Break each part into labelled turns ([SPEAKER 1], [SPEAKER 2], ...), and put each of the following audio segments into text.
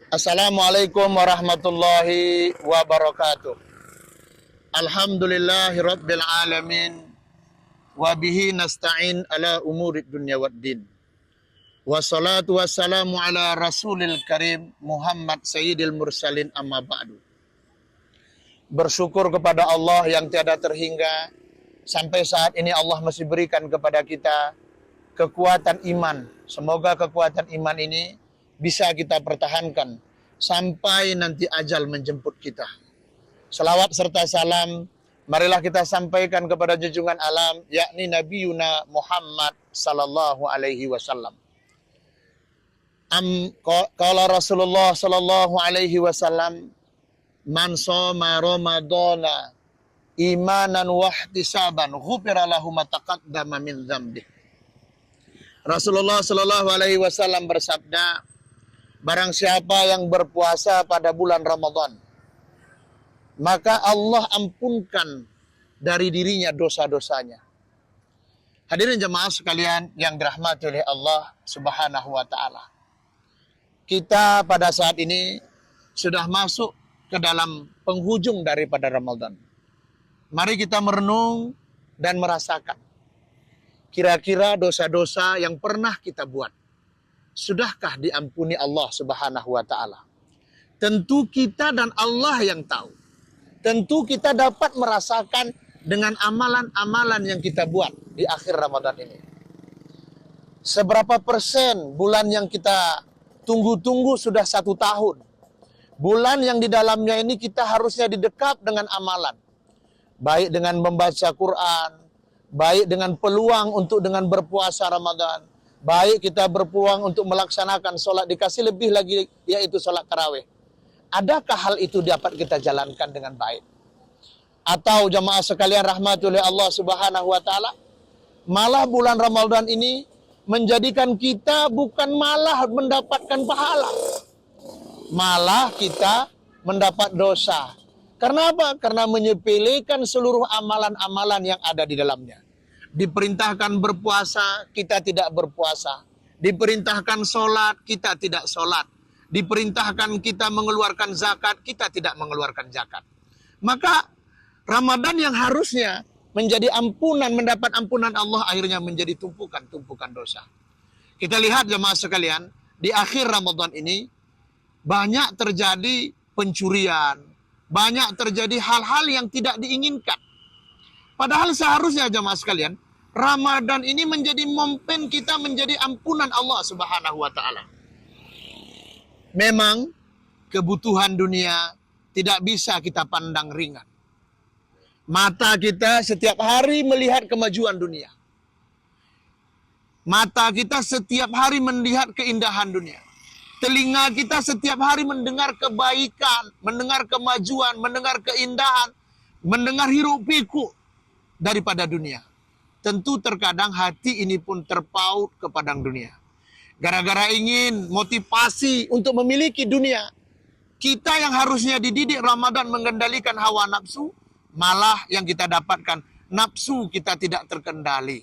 [SPEAKER 1] Assalamualaikum warahmatullahi wabarakatuh. Alhamdulillahi rabbil alamin. Wabihi nasta'in ala umurid dunya waddin. Wassalatu wassalamu ala rasulil karim Muhammad sayyidil mursalin amma ba'du. Bersyukur kepada Allah yang tiada terhingga. Sampai saat ini Allah masih berikan kepada kita kekuatan iman. Semoga kekuatan iman ini bisa kita pertahankan sampai nanti ajal menjemput kita. Salawat serta salam marilah kita sampaikan kepada junjungan alam, yakni Nabi Yuna Muhammad sallallahu alaihi wasallam. Qala Rasulullah sallallahu alaihi wasallam, man shoma ramadhana imanan wa ihtisaban ghufira lahu ma taqaddama min dzambi. Rasulullah sallallahu alaihi wasallam bersabda, barang siapa yang berpuasa pada bulan Ramadan, maka Allah ampunkan dari dirinya dosa-dosanya. Hadirin jemaah sekalian yang dirahmati oleh Allah Subhanahu wa taala. Kita pada saat ini sudah masuk ke dalam penghujung daripada Ramadan. Mari kita merenung dan merasakan kira-kira dosa-dosa yang pernah kita buat, sudahkah diampuni Allah Subhanahu wa taala? Tentu kita dan Allah yang tahu. Tentu kita dapat merasakan dengan amalan-amalan yang kita buat di akhir Ramadan ini. Seberapa persen bulan yang kita tunggu-tunggu sudah 1 tahun. Bulan yang di dalamnya ini kita harusnya didekap dengan amalan. Baik dengan membaca Quran, baik dengan peluang untuk dengan berpuasa Ramadan, baik kita berpeluang untuk melaksanakan sholat, dikasih lebih lagi yaitu sholat tarawih. Adakah hal itu dapat kita jalankan dengan baik? Atau jamaah sekalian rahmati oleh Allah Subhanahu wa taala, malah bulan Ramadan ini menjadikan kita bukan malah mendapatkan pahala, malah kita mendapat dosa. Karena apa? Karena menyepelekan seluruh amalan-amalan yang ada di dalamnya. Diperintahkan berpuasa, kita tidak berpuasa. Diperintahkan sholat, kita tidak sholat. Diperintahkan kita mengeluarkan zakat, kita tidak mengeluarkan zakat. Maka Ramadan yang harusnya menjadi ampunan, mendapat ampunan Allah, akhirnya menjadi tumpukan-tumpukan dosa. Kita lihat jemaah sekalian, di akhir Ramadan ini banyak terjadi pencurian, banyak terjadi hal-hal yang tidak diinginkan. Padahal seharusnya jemaah sekalian, Ramadan ini menjadi momen kita menjadi ampunan Allah Subhanahu wa taala. Memang kebutuhan dunia tidak bisa kita pandang ringan. Mata kita setiap hari melihat kemajuan dunia. Mata kita setiap hari melihat keindahan dunia. Telinga kita setiap hari mendengar kebaikan, mendengar kemajuan, mendengar keindahan, mendengar hiruk pikuk daripada dunia. Tentu terkadang hati ini pun terpaut ke padang dunia. Gara-gara ingin motivasi untuk memiliki dunia, kita yang harusnya dididik Ramadan mengendalikan hawa nafsu, malah yang kita dapatkan, nafsu kita tidak terkendali.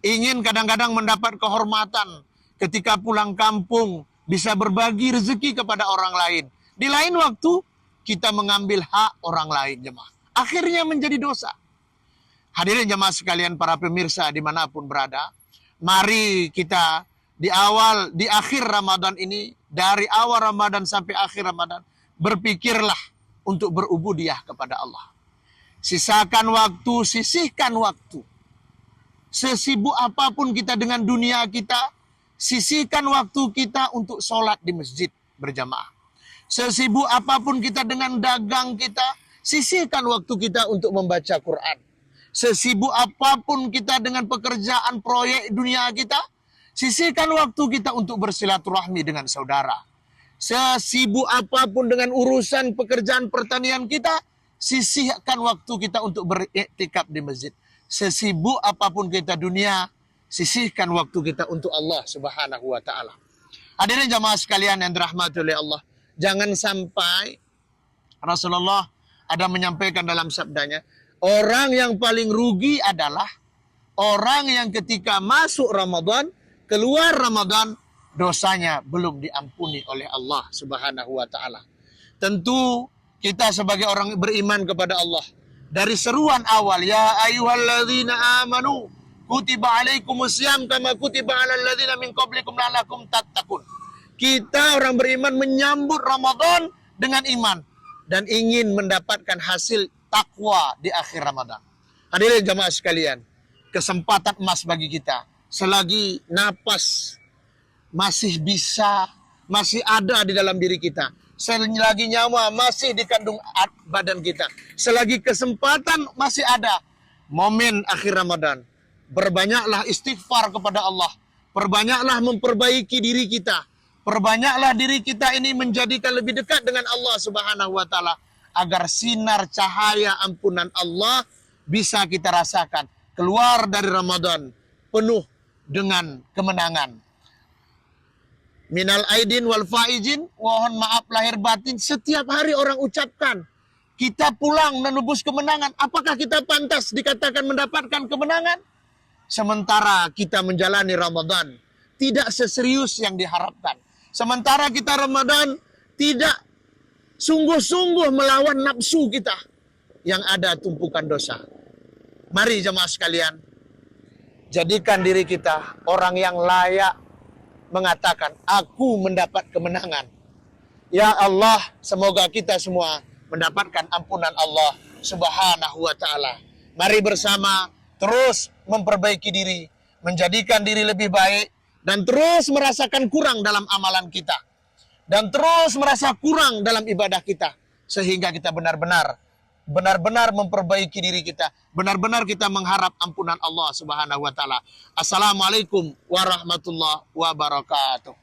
[SPEAKER 1] Ingin kadang-kadang mendapat kehormatan ketika pulang kampung, bisa berbagi rezeki kepada orang lain. Di lain waktu, kita mengambil hak orang lain, jemaah. Akhirnya menjadi dosa. Hadirin jemaah sekalian, para pemirsa dimanapun berada, mari kita di akhir Ramadan ini, dari awal Ramadan sampai akhir Ramadan, berpikirlah untuk berubudiyah kepada Allah. Sisakan waktu, sisihkan waktu. Sesibuk apapun kita dengan dunia kita, sisihkan waktu kita untuk sholat di masjid berjamaah. Sesibuk apapun kita dengan dagang kita, sisihkan waktu kita untuk membaca Quran. Sesibuk apapun kita dengan pekerjaan proyek dunia kita, sisihkan waktu kita untuk bersilaturahmi dengan saudara. Sesibuk apapun dengan urusan pekerjaan pertanian kita, sisihkan waktu kita untuk beriktikaf di masjid. Sesibuk apapun kita dunia, sisihkan waktu kita untuk Allah Subhanahu wa taala. Hadirin jamaah sekalian yang dirahmati oleh Allah, jangan sampai Rasulullah ada menyampaikan dalam sabdanya, orang yang paling rugi adalah orang yang ketika masuk Ramadan, keluar Ramadan, dosanya belum diampuni oleh Allah Subhanahu wa taala. Tentu kita sebagai orang beriman kepada Allah, dari seruan awal, ya ayyuhalladzina amanu kutiba alaikumusiyam kama kutiba alal ladzina min qablikum la'allakum tattaqun. Kita orang beriman menyambut Ramadan dengan iman dan ingin mendapatkan hasil takwa di akhir Ramadan. Hadirin jamaah sekalian, kesempatan emas bagi kita. Selagi napas masih ada di dalam diri kita, selagi nyawa masih dikandung badan kita, selagi kesempatan masih ada, momen akhir Ramadan, berbanyaklah istighfar kepada Allah, perbanyaklah memperbaiki diri kita, perbanyaklah diri kita ini menjadikan lebih dekat dengan Allah Subhanahu wa taala, agar sinar cahaya ampunan Allah bisa kita rasakan keluar dari Ramadan penuh dengan kemenangan. Minal aidin wal faizin, mohon maaf lahir batin, setiap hari orang ucapkan. Kita pulang menebus kemenangan. Apakah kita pantas dikatakan mendapatkan kemenangan? Sementara kita menjalani Ramadan tidak seserius yang diharapkan. Sementara kita Ramadan tidak sungguh-sungguh melawan nafsu kita, yang ada tumpukan dosa. Mari jemaah sekalian, jadikan diri kita orang yang layak mengatakan, aku mendapat kemenangan. Ya Allah, semoga kita semua mendapatkan ampunan Allah Subhanahu wa taala. Mari bersama terus memperbaiki diri, menjadikan diri lebih baik, dan terus merasakan kurang dalam amalan kita, dan terus merasa kurang dalam ibadah kita, sehingga kita benar-benar memperbaiki diri kita, benar-benar kita mengharap ampunan Allah Subhanahu wa taala. Assalamualaikum warahmatullahi wabarakatuh.